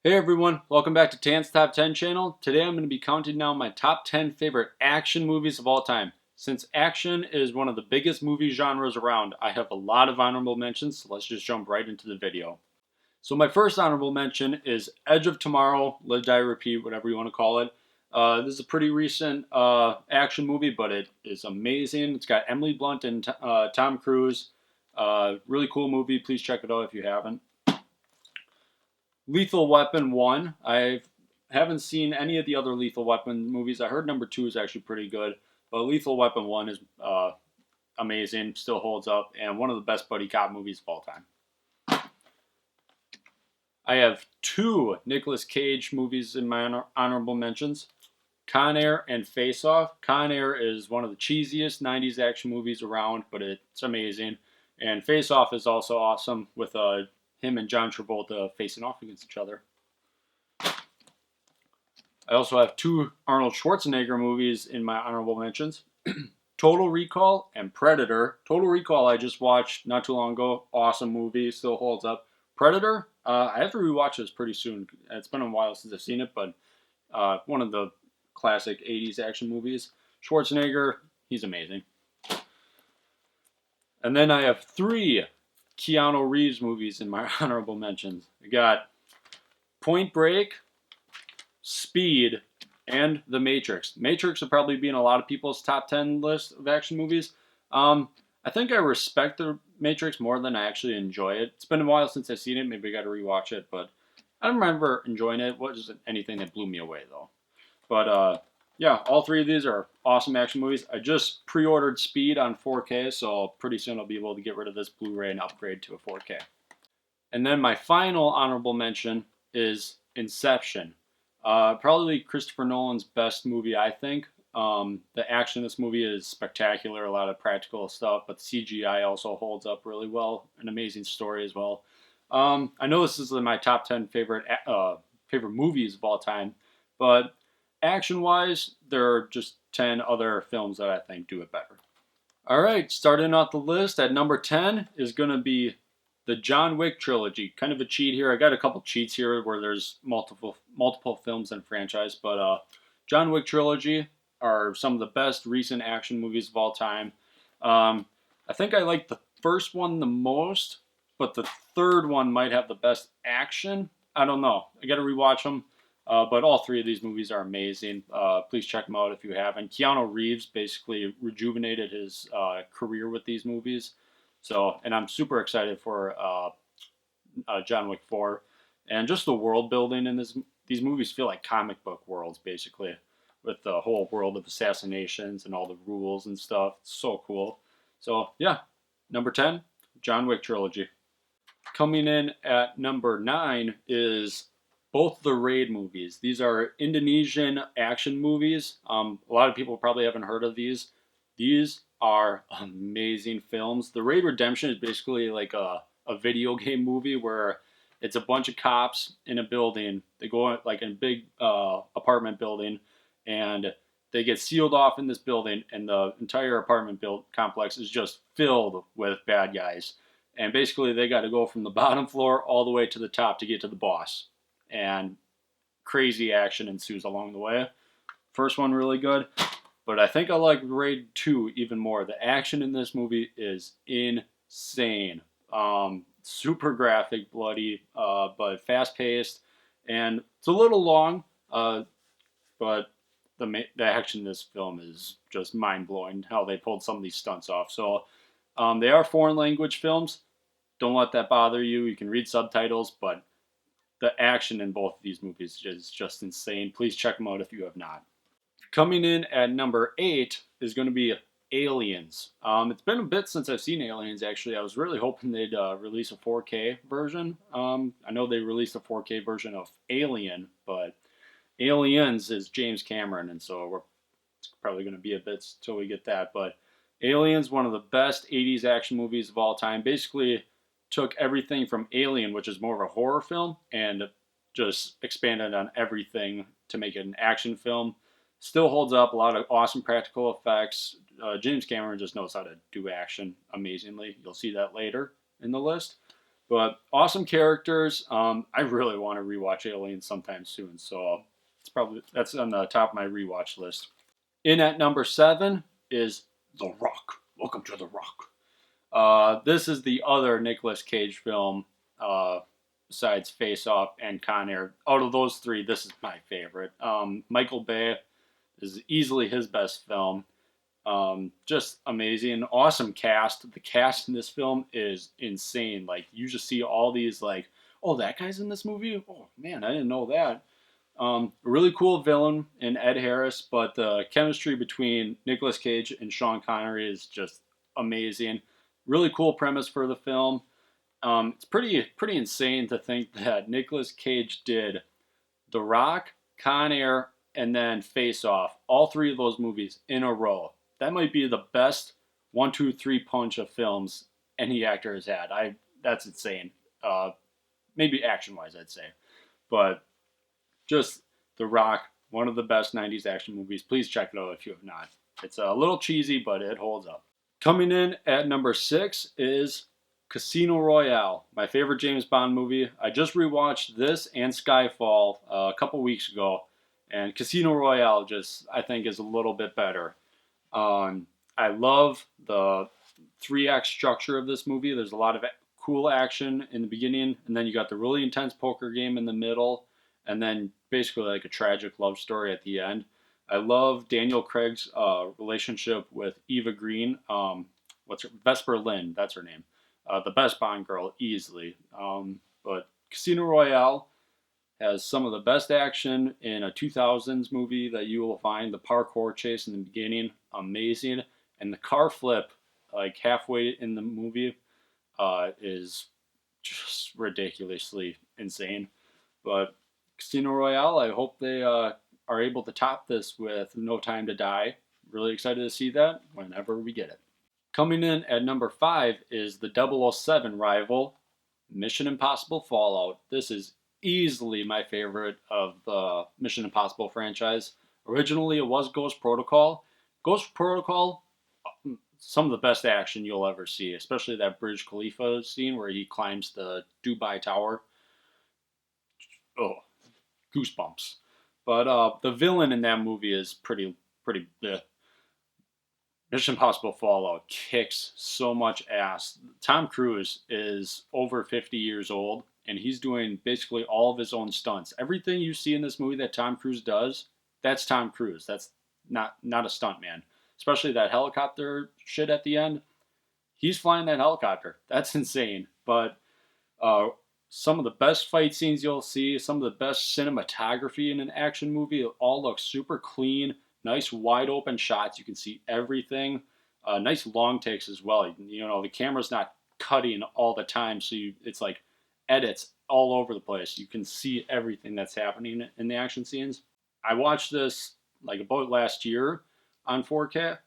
Hey everyone, welcome back to Tan's Top 10 channel. Today I'm going to be counting down my top 10 favorite action movies of all time. Since action is one of the biggest movie genres around, I have a lot of honorable mentions, so let's just jump right into the video. So my first honorable mention is Edge of Tomorrow, Live, Die, Repeat, whatever you want to call it. This is a pretty recent action movie, but it is amazing. It's got Emily Blunt and Tom Cruise. Really cool movie. Please check it out if you haven't. Lethal Weapon 1. I haven't seen any of the other Lethal Weapon movies. I heard number 2 is actually pretty good, but Lethal Weapon 1 is amazing, still holds up, and one of the best buddy cop movies of all time. I have two Nicolas Cage movies in my honorable mentions. Con Air and Face Off. Con Air is one of the cheesiest 90s action movies around, but it's amazing. And Face Off is also awesome with him and John Travolta facing off against each other. I also have two Arnold Schwarzenegger movies in my honorable mentions. Total Recall and Predator. Total Recall I just watched not too long ago. Awesome movie, still holds up. Predator, I have to rewatch this pretty soon. It's been a while since I've seen it, but one of the classic 80s action movies. Schwarzenegger, he's amazing. And then I have three Keanu Reeves movies in my honorable mentions. I got Point Break, Speed, and The Matrix. Matrix will probably be in a lot of people's top 10 list of action movies. I think I respect The Matrix more than I actually enjoy it. It's been a while since I've seen it. Maybe I got to rewatch it, but I don't remember enjoying it. It wasn't anything that blew me away, though. But yeah, all three of these are awesome action movies. I just pre-ordered Speed on 4K, so pretty soon I'll be able to get rid of this Blu-ray and upgrade to a 4K. And then my final honorable mention is Inception. Probably Christopher Nolan's best movie, I think. The action in this movie is spectacular, a lot of practical stuff, but the CGI also holds up really well. An amazing story as well. I know this is my top 10 favorite movies of all time, but action-wise, there are just 10 other films that I think do it better. All right, starting off the list at number 10 is going to be the John Wick trilogy. Kind of a cheat here. I got a couple cheats here where there's multiple films and franchise, but John Wick trilogy are some of the best recent action movies of all time. I think I like the first one the most, but the third one might have the best action. I don't know. I got to rewatch them. But all three of these movies are amazing. Please check them out if you haven't. Keanu Reeves basically rejuvenated his career with these movies. So, and I'm super excited for John Wick 4. And just the world building in these movies feel like comic book worlds, basically, with the whole world of assassinations and all the rules and stuff. It's so cool. So, yeah, number 10, John Wick trilogy. Coming in at number 9 is both the Raid movies. These are Indonesian action movies. A lot of people probably haven't heard of these. These are amazing films. The Raid Redemption is basically like a video game movie where it's a bunch of cops in a building. They go like in a big apartment building, and they get sealed off in this building, and the entire apartment complex is just filled with bad guys. And basically, they got to go from the bottom floor all the way to the top to get to the boss. And crazy action ensues along the way. First one really good, but I think I like Raid 2 even more. The action in this movie is insane. Super graphic, bloody, but fast paced, and it's a little long, but the action in this film is just mind blowing. How they pulled some of these stunts off. So they are foreign language films. Don't let that bother you. You can read subtitles, but the action in both of these movies is just insane. Please check them out if you have not. Coming in at number 8 is going to be Aliens. It's been a bit since I've seen Aliens, actually. I was really hoping they'd release a 4K version. I know they released a 4K version of Alien, but Aliens is James Cameron, and so it's probably going to be a bit till we get that. But Aliens, one of the best 80s action movies of all time. Basically took everything from Alien, which is more of a horror film, and just expanded on everything to make it an action film. Still holds up, a lot of awesome practical effects. James Cameron just knows how to do action amazingly. You'll see that later in the list. But awesome characters. I really want to rewatch Alien sometime soon, so that's on the top of my rewatch list. In at number 7 is The Rock. Welcome to The Rock. This is the other Nicolas Cage film, besides Face Off and Con Air. Out of those three, this is my favorite. Michael Bay is easily his best film. Just amazing, awesome cast. The cast in this film is insane. Like you just see all these like, oh, that guy's in this movie. Oh man, I didn't know that. Really cool villain in Ed Harris, but the chemistry between Nicolas Cage and Sean Connery is just amazing. Really cool premise for the film. It's pretty insane to think that Nicolas Cage did The Rock, Con Air, and then Face Off, all three of those movies in a row. That might be the best 1, 2, 3 punch of films any actor has had. That's insane. Maybe action wise, I'd say, but just The Rock, one of the best '90s action movies. Please check it out if you have not. It's a little cheesy, but it holds up. Coming in at number 6 is Casino Royale, my favorite James Bond movie. I just rewatched this and Skyfall a couple weeks ago, and Casino Royale just I think is a little bit better. I love the 3 act structure of this movie. There's a lot of cool action in the beginning, and then you got the really intense poker game in the middle, and then basically like a tragic love story at the end. I love Daniel Craig's relationship with Eva Green. What's her Vesper Lynn? That's her name. The best Bond girl easily. But Casino Royale has some of the best action in a 2000s movie that you will find. The parkour chase in the beginning, amazing, and the car flip like halfway in the movie is just ridiculously insane. But Casino Royale, I hope they are able to top this with No Time to Die. Really excited to see that whenever we get it. Coming in at number 5 is the 007 rival, Mission Impossible Fallout. This is easily my favorite of the Mission Impossible franchise. Originally, it was Ghost Protocol. Ghost Protocol, some of the best action you'll ever see, especially that Burj Khalifa scene where he climbs the Dubai Tower. Oh, goosebumps. But the villain in that movie is pretty. Mission Impossible Fallout kicks so much ass. Tom Cruise is over 50 years old, and he's doing basically all of his own stunts. Everything you see in this movie that Tom Cruise does, that's Tom Cruise. That's not a stunt man. Especially that helicopter shit at the end. He's flying that helicopter. That's insane. But some of the best fight scenes you'll see, some of the best cinematography in an action movie, it all looks super clean. Nice wide open shots. You can see everything. Nice long takes as well. You know, the camera's not cutting all the time, so it's like edits all over the place. You can see everything that's happening in the action scenes. I watched this like about last year on 4K.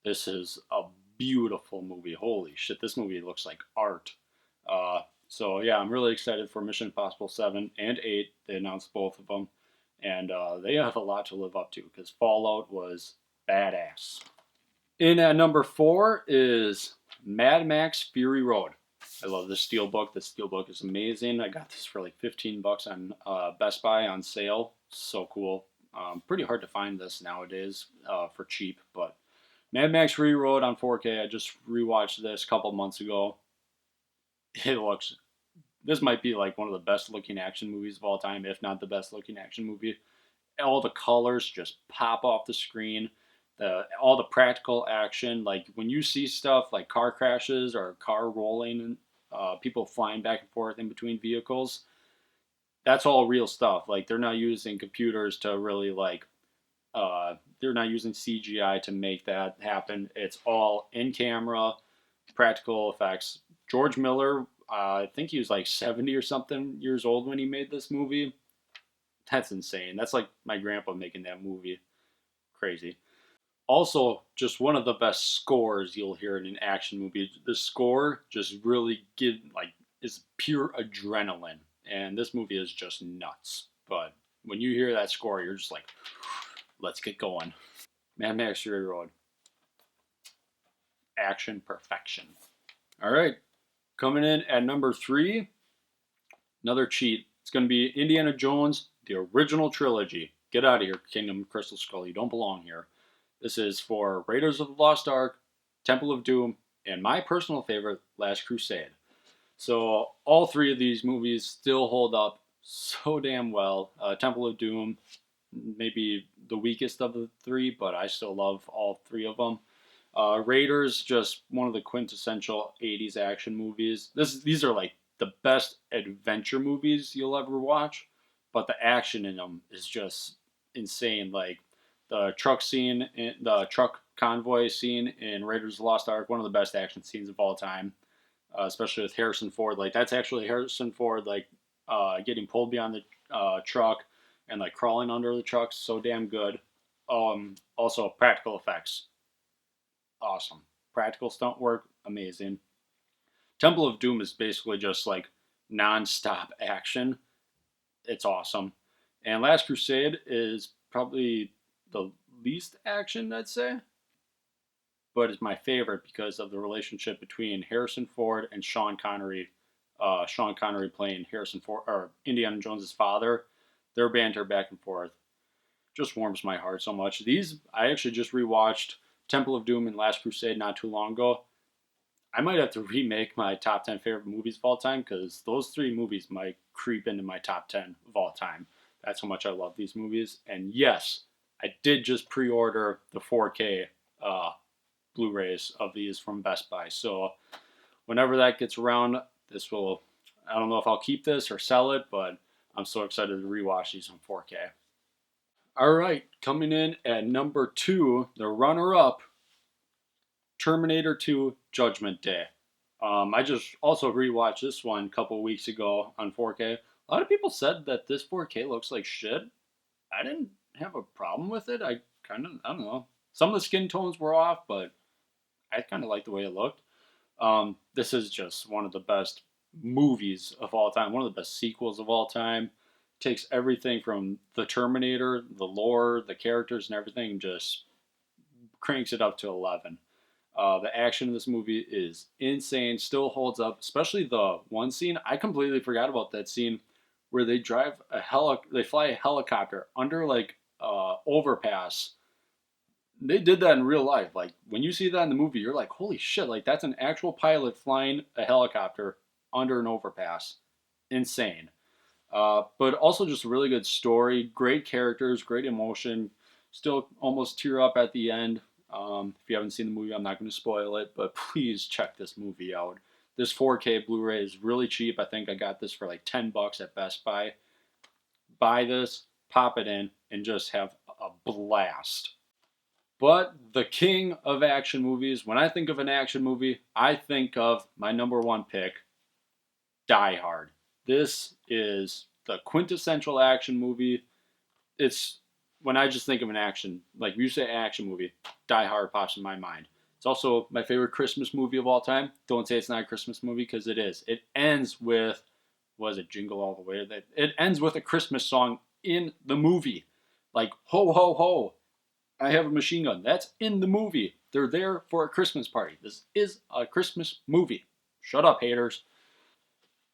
This is a beautiful movie. Holy shit, this movie looks like art. So yeah, I'm really excited for Mission Impossible 7 and 8. They announced both of them. And they have a lot to live up to because Fallout was badass. In at number 4 is Mad Max Fury Road. I love this steelbook. The steelbook is amazing. I got this for like $15 on Best Buy on sale. So cool. Pretty hard to find this nowadays for cheap. But Mad Max Fury Road on 4K. I just rewatched this a couple months ago. This might be like one of the best looking action movies of all time, if not the best looking action movie. All the colors just pop off the screen. All the practical action, like when you see stuff like car crashes or car rolling and people flying back and forth in between vehicles, that's all real stuff. Like they're not using computers to really they're not using CGI to make that happen. It's all in camera, practical effects. George Miller, I think he was like 70 or something years old when he made this movie. That's insane. That's like my grandpa making that movie. Crazy. Also, just one of the best scores you'll hear in an action movie. The score just really is pure adrenaline. And this movie is just nuts. But when you hear that score, you're just like, let's get going. Mad Max Fury Road. Action perfection. All right. Coming in at number 3, another cheat. It's going to be Indiana Jones, the original trilogy. Get out of here, Kingdom of Crystal Skull. You don't belong here. This is for Raiders of the Lost Ark, Temple of Doom, and my personal favorite, Last Crusade. So all three of these movies still hold up so damn well. Temple of Doom, maybe the weakest of the three, but I still love all three of them. Raiders, just one of the quintessential '80s action movies. These are like the best adventure movies you'll ever watch, but the action in them is just insane. Like the truck scene, the truck convoy scene in Raiders of the Lost Ark, one of the best action scenes of all time. Especially with Harrison Ford, like that's actually Harrison Ford, like getting pulled behind the truck and like crawling under the truck, so damn good. Also practical effects, awesome. Practical stunt work, amazing. Temple of Doom is basically just like non-stop action. It's awesome. And Last Crusade is probably the least action, I'd say, but it's my favorite because of the relationship between Harrison Ford and Sean Connery. Sean Connery playing Harrison Ford or Indiana Jones's father. Their banter back and forth just warms my heart so much. These I actually just rewatched Temple of Doom and Last Crusade not too long ago. I might have to remake my top 10 favorite movies of all time because those three movies might creep into my top 10 of all time. That's how much I love these movies. And yes, I did just pre-order the 4K Blu-rays of these from Best Buy. So whenever that gets around, this will, I don't know if I'll keep this or sell it, but I'm so excited to rewatch these in 4K. All right, coming in at number 2, the runner-up, Terminator 2 Judgment Day. I just also rewatched this one a couple of weeks ago on 4K. A lot of people said that this 4K looks like shit. I didn't have a problem with it. I don't know. Some of the skin tones were off, but I kind of like the way it looked. This is just one of the best movies of all time, one of the best sequels of all time. Takes everything from the Terminator, the lore, the characters, and everything, just cranks it up to 11. The action in this movie is insane, still holds up, especially the one scene. I completely forgot about that scene where they they fly a helicopter under like overpass. They did that in real life. Like when you see that in the movie, you're like, holy shit, like that's an actual pilot flying a helicopter under an overpass. Insane. But also just a really good story, great characters, great emotion. Still almost tear up at the end. If you haven't seen the movie, I'm not going to spoil it, but please check this movie out. This 4K Blu-ray is really cheap. I think I got this for like $10 at Best Buy. Buy this, pop it in, and just have a blast. But the king of action movies, when I think of an action movie, I think of my number one pick, Die Hard. This is the quintessential action movie. It's when I just think of an action, like you say action movie, Die Hard pops in my mind. It's also my favorite Christmas movie of all time. Don't say it's not a Christmas movie because it is. It ends with, was it Jingle All the Way? It ends with a Christmas song in the movie. Like, ho, ho, ho, I have a machine gun. That's in the movie. They're there for a Christmas party. This is a Christmas movie. Shut up, haters.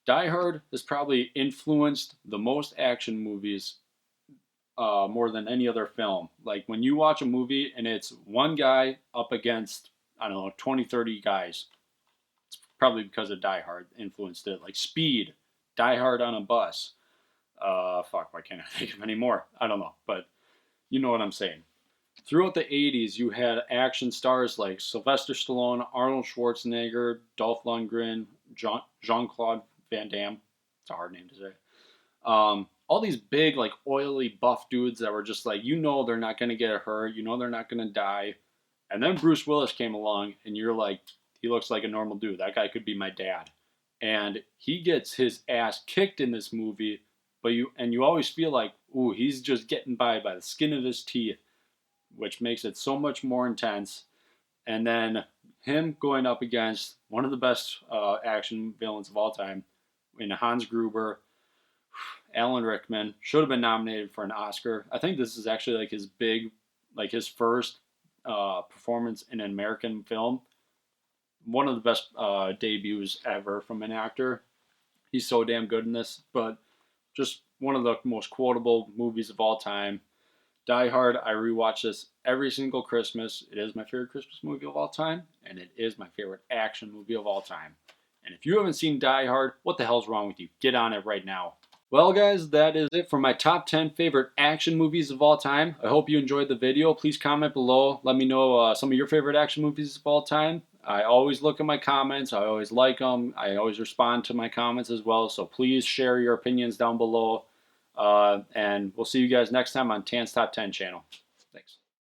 Die Hard has probably influenced the most action movies more than any other film. Like when you watch a movie and it's one guy up against, I don't know, 20, 30 guys, it's probably because of Die Hard influenced it. Like Speed, Die Hard on a Bus. Why can't I think of any more? I don't know, but you know what I'm saying. Throughout the 80s, you had action stars like Sylvester Stallone, Arnold Schwarzenegger, Dolph Lundgren, Jean Claude Van Damme. It's a hard name to say. All these big, like, oily, buff dudes that were just like, you know, they're not going to get hurt. You know, they're not going to die. And then Bruce Willis came along, and you're like, he looks like a normal dude. That guy could be my dad. And he gets his ass kicked in this movie, but you always feel like, ooh, he's just getting by the skin of his teeth, which makes it so much more intense. And then him going up against one of the best action villains of all time, in Hans Gruber, Alan Rickman, should have been nominated for an Oscar. I think this is actually like his first performance in an American film, one of the best debuts ever from an actor. He's so damn good in this, but just one of the most quotable movies of all time. Die Hard, I rewatch this every single Christmas. It is my favorite Christmas movie of all time, and it is my favorite action movie of all time. And if you haven't seen Die Hard, what the hell's wrong with you? Get on it right now. Well, guys, that is it for my top 10 favorite action movies of all time. I hope you enjoyed the video. Please comment below. Let me know some of your favorite action movies of all time. I always look at my comments. I always like them. I always respond to my comments as well. So please share your opinions down below. And we'll see you guys next time on Tan's Top 10 channel. Thanks.